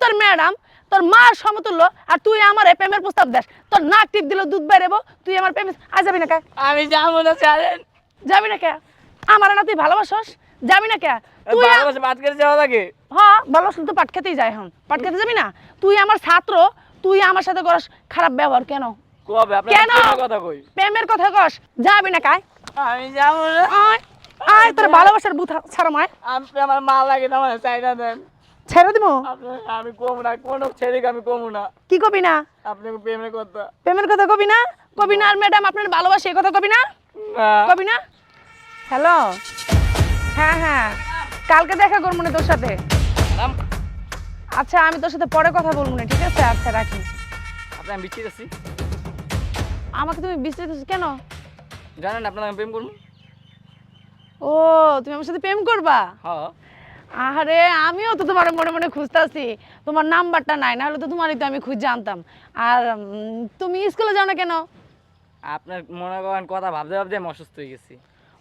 তোর ম্যাডাম, তোর মার সমতুল্য, আর তুই আমার প্রেমের প্রস্তাব দেস। তোর নাক টিপ দিলে দুধ বেরোবো, তুই আমার প্রেমে আজ যাবি না কে? আমি যাবো না ছাড়েন। যাবি না কে? আমার না তুই ভালোবাসস, যাবি না কে? তুই ভালোবাসে ভাত খেতে যাওয়া লাগে। হ্যাঁ ভালোবাসলে তো পাট খেতেই যায়। এখন পাট খেতে যাবি না? তুই আমার ছাত্র, তুই আমার সাথে করস খারাপ ব্যবহার কেন? কবে আপনার কেন কথা কই? প্রেমের কথা কস, যাবি না কায়? আমি যাবো না। আয় আয়, তোর ভালোবাসার বুথ ছাড়ো মায়। আপনি আমার মা লাগে না, আমার চাইনা দেন। ছেড়ে দিব? আমি কম না, কোনো ছেলেকে আমি কমু না। কি কবি না? আপনাকে প্রেমের কথা। প্রেমের কথা কবি না? কবি না? আর ম্যাডাম আপনার ভালোবাসে এই কথা কবি না? কবি না? হ্যালো, হ্যাঁ হ্যাঁ, কালকে দেখা করবো না তোর সাথে। আচ্ছা আমি তোর সাথে পরে কথা বলবো না, ঠিক আছে? আচ্ছা রাখি। আপনি আমি বিচ্ছিত আছি। আমাকে তুমি বিস্তারিত কেন জানেন আপনার আমি প্রেম করবো। ও তুমি আমার সাথে প্রেম করবা? হ্যাঁ। আরে আমিও তো তোমার মনে মনে খুঁজতেছি, তোমার নাম্বারটা নাই, না হলে তো তোমারই তো আমি খুঁজে জানতাম। আর তুমি স্কুলে যাও না কেন? আপনার মনে করেন কথা ভাবতে ভাবতে আমি অসুস্থ হয়ে গেছি।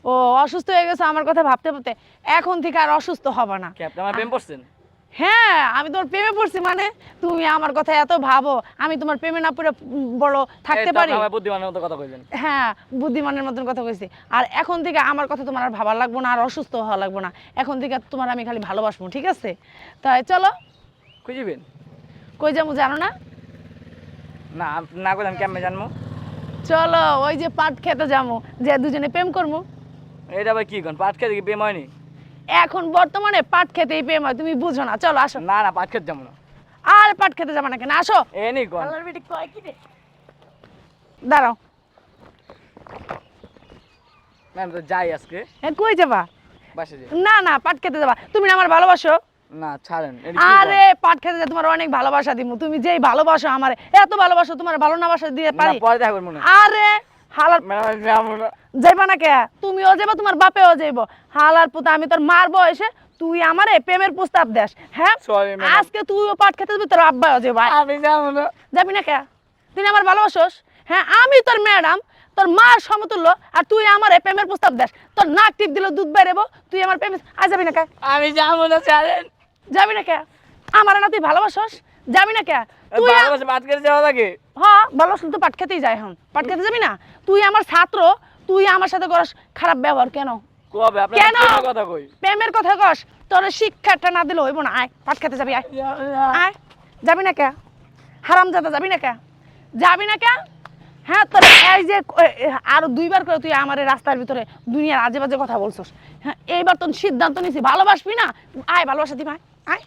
ও অসুস্থ হয়ে গেছো আমার কথা ভাবতে ভাবতে? এখন থেকে আর অসুস্থ হবা না। কি আপনি আমার প্রেম করছেন? হ্যাঁ আমি তোমার প্রেমে পড়ছি, মানে তুমি আমার কথা এত ভাবো, আমি তোমার প্রেমে না পড়ে বড় থাকতে পারি? আমার বুদ্ধিমানের মতো কথা কইলেন। হ্যাঁ বুদ্ধিমানের মতন কথা কইছি। আর এখন থেকে আমার কথা তোমার আর ভাবার লাগবো না, আর অসুস্থ হওয়া লাগবো না। এখন থেকে তোমার আমি খালি ভালোবাসবো, ঠিক আছে? তাই চলো। খুঁজিবেন? কই যাবো জানো না? না না করলেন কেমনে জানবো? চলো ওই যে পাট খেতে যাবো, যে দুজনে প্রেম করবো। এটা আবার কি কোন পাট খেতে কি প্রেম হয়নি? এখন বর্তমানে পাট খেতেই প্রেম হয়, তুমি বুঝো না। চলো আসো। না না পাট খেতে যাবো না। আর পাট খেতে যাবো না কেন? আসো। এনি কোন দাঁড়াও। ম্যাম তো যাই আজকে। হ্যাঁ কই যাবা? বাসে যাই। না না পাট খেতে যাবা, তুমি না আমার ভালোবাসো? না ছাড়েন। আরে পাট খেতে যা, তোমার অনেক ভালোবাসা দিমু। তুমি যেই ভালোবাসো আমার, এত ভালোবাসো, তোমার ভালো না বাসা দিয়ে পারি? পরে দেখা করব না। আরে হালার ম্যাডাম যাবো না। যাইবা না কে? তুমিও যাইবা, তোমার বাপেও যাইবো। হালার পুতা, আমি তোর মার বয়সে তুই আমারে প্রেমের প্রস্তাব দেস? হ্যাঁ সরি ম্যাডাম। আজকে তুইও পাট খেতে যাবি, তোর আব্বাও যাইবো। আমি যাবো না। যাবি না কে? তুই আমার ভালোবাসোস? হ্যাঁ আমি তোর ম্যাডাম, তোর মার সমতুল্য, আর তুই আমার প্রেমের প্রস্তাব দেস। তোর নাক টিপ দিলে দুধ বেরোবো, তুই আমার প্রেমে আজ যাবি না কে? আমি যাবো না ছাড়েন। যাবি না কে? আমার না তুই ভালোবাসোস, যাবি না কে? তুই ভালোবাসে ভাত খেতে যাওয়া লাগে। হ্যাঁ ভালোবাসলে তো পাট খেতেই যায়। এখন পাট খেতে যাবি না? তুই আমার ছাত্র, তুই আমার সাথে করস খারাপ ব্যবহার কেন? কবে আপনার কেন প্রেমের কথা কই? প্রেমের কথা কস? তোর শিক্ষাটা না দিলে হইব না। আয় পাট খেতে যাবি, আয় আয়। যাবি না কে? হারামজাদা যাবি না কে? যাবি না কে? হ্যাঁ তোর এই যে আরো দুইবার করে তুই আমার রাস্তার ভিতরে দুনিয়ার আজে বাজে কথা বলছস। হ্যাঁ এইবার তোর সিদ্ধান্ত নিছি, ভালোবাসবি না? আয় ভালোবাসা দিবি, আয় আয়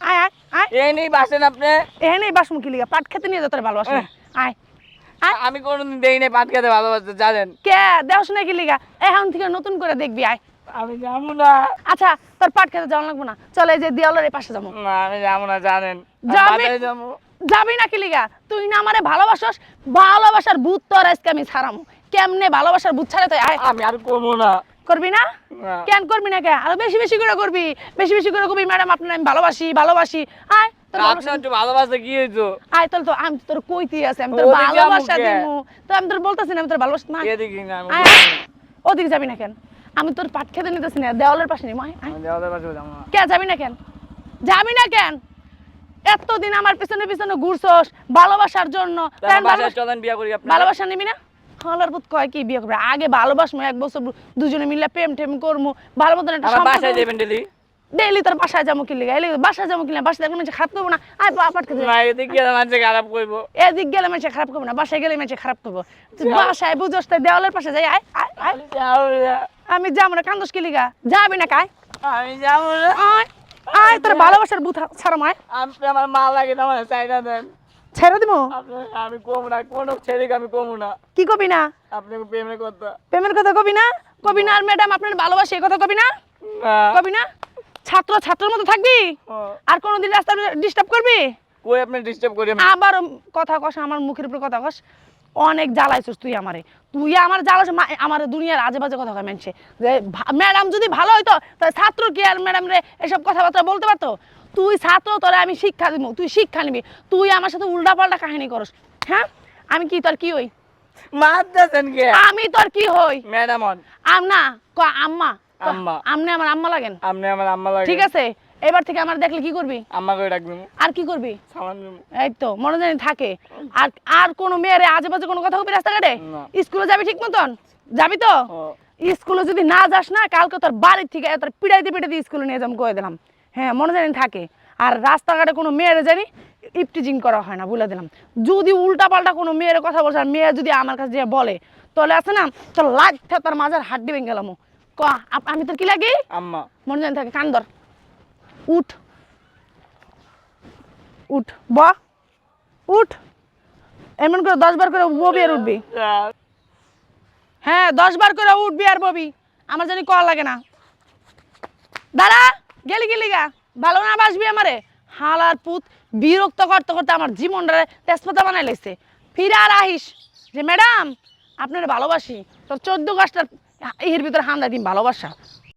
আয় আয় আয়। এই নেই বাসেন আপনি। এখানেই বাসমুখী লিগা পাট খেতে নিয়ে যা, তোর ভালোবাসা আয়। আমি কোনোদিন দেই নাই পাট খেতে ভালোবাসতে, জানেন? কে দেওস নাকি লিগা? এখন থেকে নতুন করে দেখবি, আয়। আমি যাবো না। আচ্ছা তোর পাট খেতে যাওয়া লাগবো না, চল এই যে দেওয়ালের এই পাশে যাবো। না আমি যাবো না, জানেন? যাবি? যাবো। যাবি নাকি লিগা? তুই না আমারে ভালোবাসস, ভালোবাসার ভূত তোর আজকে আমি ছাড়ামু। কেমনে ভালোবাসার ভূত ছাড়ে? তুই আয়। আমি আর করবো না। করবি না? না। কেন করবি না? কে আরো বেশি বেশি করে করবি, বেশি বেশি করে করবি। ম্যাডাম আপনার আমি ভালোবাসি ভালোবাসি। আয় তোর ভালোবাসা, আপনার একটু ভালোবাসা কি হয়েছো? আয় তোর তো আমি তোর কইতে আছে, আমি তোর ওদিকে ভালোবাসা আমুকে। দিমু। তো আমি তোর বলতাছি না আমি তোর ভালোবাসি না। এদিকে না, আমি আয় ওদিকে যাবি না কেন? আমি তোর পাট খেতে নিতেছি না, দেওয়ালের পাশে নিবো। আয় আয়। দেওয়ালের পাশে যাবো না। কে যাবি না কেন? যাবি না কেন? এতদিন আমার পিছনে পিছনে ঘুরছস ভালোবাসার জন্য, তাহলে বাসায় চলেন বিয়ে করি আপনি। ভালোবাসা নিবি না? হলার পুত কয় কি বিয়ে করবে? আগে ভালোবাসবো, এক বছর দুজনে মিলে প্রেম টেম করবো, ভালো মতন একটা আমার সম্পর্ক। বাসায় যাবেন ডেলি? ডেইলি তোর বাসায় যাবো কি লিগা? বাসায় যাবো কিনা? বাসায় দেখলে মানুষ খারাপ করবো না? আয় পাট খেতে না এদিকে মানুষে খারাপ করবো। এদিক গেলে মানুষ খারাপ করবো না, বাসায় গেলে মানুষ খারাপ করবো। তুই বাসায় বুঝোস তাই দেওয়ালের পাশে যাই। আয় আয় আয়। আমি যাবো না, কান্দোস কি লিগা? যাবি না কায়? আমি যাবো না। আয় আয়, তোর ভালোবাসার বুথ ছাড়ো মায়। আপনি আমার মা লাগে না, আমার চাইনা দেন। ছেড়ে দিব? আমি কমু না, কোনো ছেলেকে আমি কমু না। কি কবি না? আপনাকে প্রেমের কথা। প্রেমের কথা কবি না? কবি না? আর ম্যাডাম আপনার ভালোবাসে এই কথা কবি না? কবি না? ছাত্র ছাত্রের মতো থাকবি, আর কোনোদিন রাস্তা ডিস্টার্ব করবি? কই আপনি ডিস্টার্ব করি আমি? আবার কথা কস, আমার মুখের উপর কথা কস। অনেক জ্বালাইছিস তুই আমারে, তুই আমার জ্বালাস। আমার দুনিয়ার আজে বাজে কথা কয় মানুষে যে ম্যাডাম যদি ভালো হইতো তাহলে ছাত্র কি আর ম্যাডাম রে এসব কথাবার্তা বলতে পারতো? তুই ছাত্র, তোরা আমি শিক্ষা দিব, তুই শিক্ষা নিবি। তুই আমার সাথে উল্টা পাল্টা কাহিনী করস। হ্যাঁ আমি কি তোর কি হই? মারতেছেন কে? আমি তোর কি হই? ম্যাডাম না আম্মা। আম্মা। আপনি আমার আম্মা লাগেন। আপনি আমার আম্মা লাগে। ঠিক আছে এবার থেকে আমার দেখলে কি করবি? আম্মা করে ডাকবি আর কি করবি? সামান দিব এই তো মনে জানি থাকে। আর আর কোনো মেয়েরে আজে বাজে কোনো কথা বলবি রাস্তাঘাটে? না। স্কুলে যাবি ঠিক মতন? যাবি তো? ও স্কুলে যদি না যাস না, কালকে তোর বাড়ির থেকে তোর পিড়াইতে পিড়াইতে স্কুলে নিয়ে যাম কয়ে দিলাম। হ্যাঁ মনে জানি থাকে। আর রাস্তাঘাটে কোনো মেয়েরে জানি ইপটিজিং করা হয় না, বলে দিলাম। যদি উল্টা পাল্টা কোনো মেয়ের কথা বলছে আর মেয়ে যদি আমার কাছে যে বলে, তাহলে আছে না তোর লাইটটা তার মাজার হাড্ডি ভেঙে গেলাম। ক আমি তোর কি লাগি? আম্মা মনে জানি থাকে। কান ধর, উঠ উঠ, ব উঠ। এমন করে 10 বার করে ববি আর উঠবি। হ্যাঁ 10 বার করে উঠবি আর ববি, আমার জানি কল লাগে না। দাঁড়া, গেলি গেলি গা, ভালো না বাসবি আমারে? হালার পুত, বিরক্ত করতে করতে আমার জীবনটা তেজপাতা বানাই লাইছে। ফিরে আর আহিস যে ম্যাডাম আপনার ভালোবাসি, তোর 14 গাছটার এর ভিতরে হান্দা দিন ভালোবাসা।